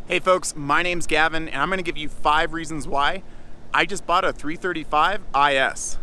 Hey folks, my name's Gavin and I'm going to give you 5 reasons why I just bought a 335 IS.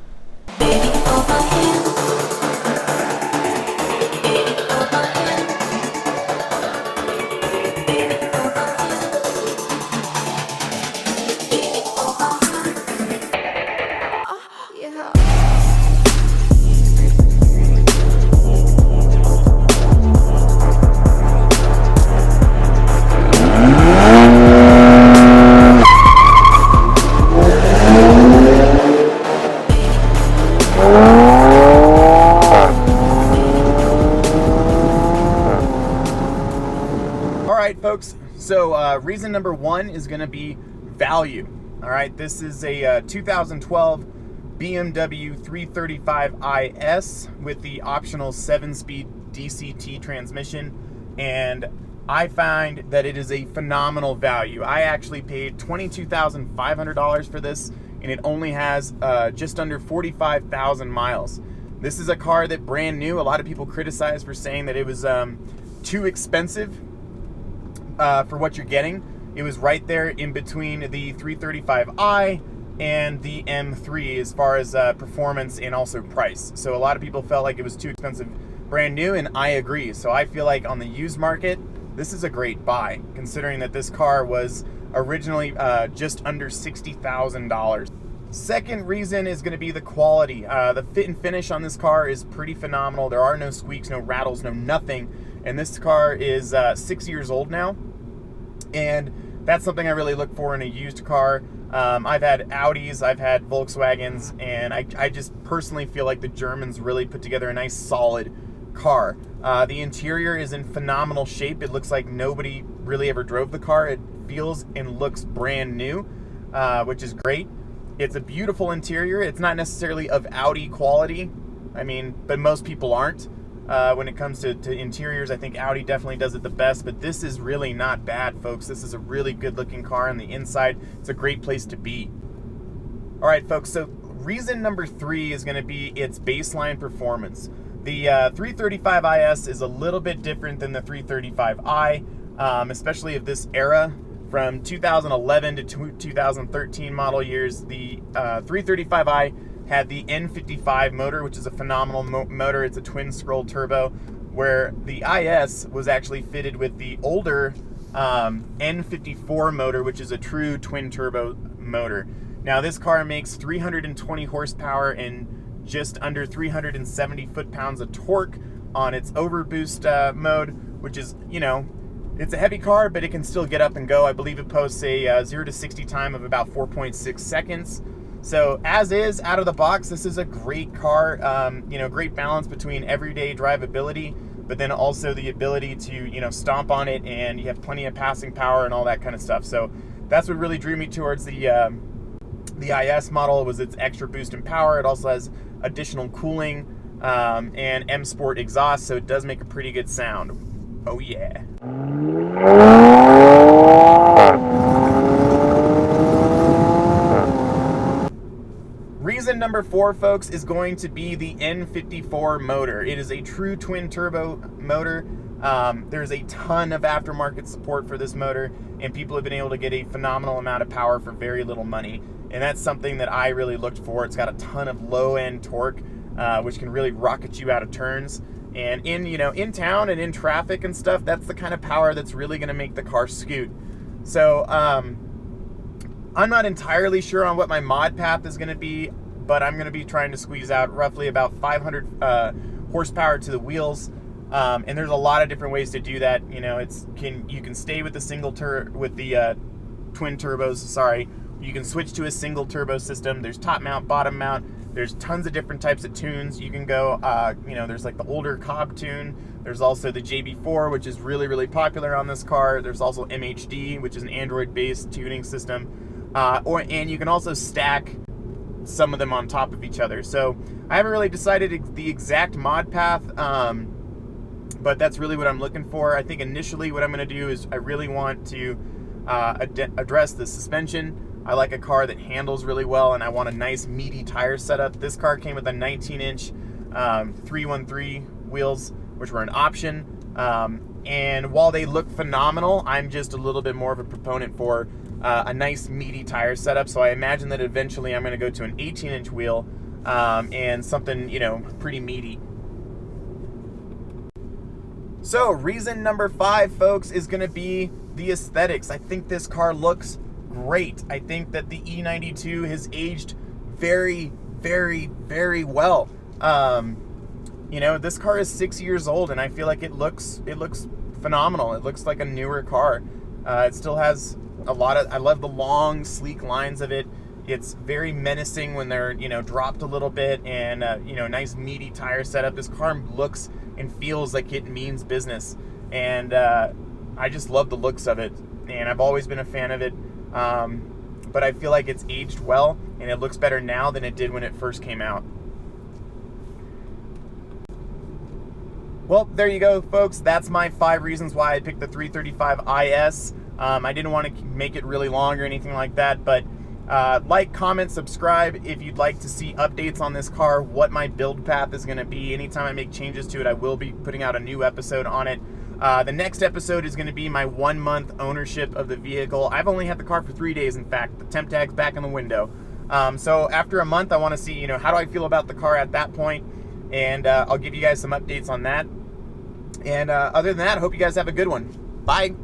Alright folks, so reason number 1 is going to be value. Alright, this is a 2012 BMW 335 IS with the optional 7-speed DCT transmission, and I find that it is a phenomenal value. I actually paid $22,500 for this, and it only has just under 45,000 miles. This is a car that brand new. A lot of people criticize for saying that it was too expensive for what you're getting. It was right there in between the 335i and the M3 as far as performance and also price. So a lot of people felt like it was too expensive brand new, and I agree. So I feel like on the used market, this is a great buy, considering that this car was originally just under $60,000. Second reason is going to be the quality. The fit and finish on this car is pretty phenomenal. There are no squeaks, no rattles, no nothing. And this car is 6 years old now, and that's something I really look for in a used car. I've had Audis, I've had Volkswagens, and I just personally feel like the Germans really put together a nice solid car. The interior is in phenomenal shape. It looks like nobody really ever drove the car. It feels and looks brand new, which is great. It's a beautiful interior. It's not necessarily of Audi quality, but most people aren't. When it comes to interiors, I think Audi definitely does it the best, but this is really not bad, folks. This is a really good looking car on the inside. It's a great place to be. All right, folks, so reason number 3 is going to be its baseline performance. The 335 IS is a little bit different than the 335i, especially of this era. From 2011 to 2013 model years, the 335i had the N55 motor, which is a phenomenal motor. It's a twin scroll turbo, where the IS was actually fitted with the older N54 motor, which is a true twin turbo motor. Now this car makes 320 horsepower and just under 370 foot-pounds of torque on its overboost mode, which is, it's a heavy car, but it can still get up and go. I believe it posts a 0 to 60 time of about 4.6 seconds. So as is, out of the box, this is a great car. Great balance between everyday drivability, but then also the ability to, stomp on it, and you have plenty of passing power and all that kind of stuff. So that's what really drew me towards the IS model, was its extra boost in power. It also has additional cooling and M Sport exhaust, so it does make a pretty good sound. Oh yeah. Reason number 4, folks, is going to be the N54 motor. It is a true twin turbo motor. There's a ton of aftermarket support for this motor, and people have been able to get a phenomenal amount of power for very little money. And that's something that I really looked for. It's got a ton of low-end torque, which can really rocket you out of turns. And in town and in traffic and stuff, that's the kind of power that's really going to make the car scoot. So I'm not entirely sure on what my mod path is going to be, but I'm going to be trying to squeeze out roughly about 500 horsepower to the wheels. And there's a lot of different ways to do that. You can stay with the twin turbos. Sorry, you can switch to a single turbo system. There's top mount, bottom mount. There's tons of different types of tunes. You can go, there's like the older Cobb tune. There's also the JB4, which is really, really popular on this car. There's also MHD, which is an Android-based tuning system. And you can also stack some of them on top of each other. So I haven't really decided the exact mod path, but that's really what I'm looking for. I think initially what I'm going to do is I really want to address the suspension. I like a car that handles really well, and I want a nice meaty tire setup. This car came with a 19-inch 313 wheels, which were an option. And while they look phenomenal, I'm just a little bit more of a proponent for a nice meaty tire setup. So I imagine that eventually I'm going to go to an 18-inch wheel and something, you know, pretty meaty. So reason number 5, folks, is going to be the aesthetics. I think this car looks great. I think that the E92 has aged very, very, very well. You know, this car is 6 years old, and I feel like it looks phenomenal. It looks like a newer car. It still has a lot of, I love the long, sleek lines of it. It's very menacing when they're, you know, dropped a little bit, and you know, nice meaty tire setup. This car looks and feels like it means business, and I just love the looks of it, and I've always been a fan of it. But I feel like it's aged well, and it looks better now than it did when it first came out. Well, there you go, folks. That's my 5 reasons why I picked the 335 IS. I didn't want to make it really long or anything like that, but like, comment, subscribe if you'd like to see updates on this car, what my build path is going to be. Anytime I make changes to it, I will be putting out a new episode on it. The next episode is going to be my 1-month ownership of the vehicle. I've only had the car for 3 days, in fact. The temp tag's back in the window. So after a month, I want to see, you know, how do I feel about the car at that point, and I'll give you guys some updates on that. And other than that, I hope you guys have a good one. Bye.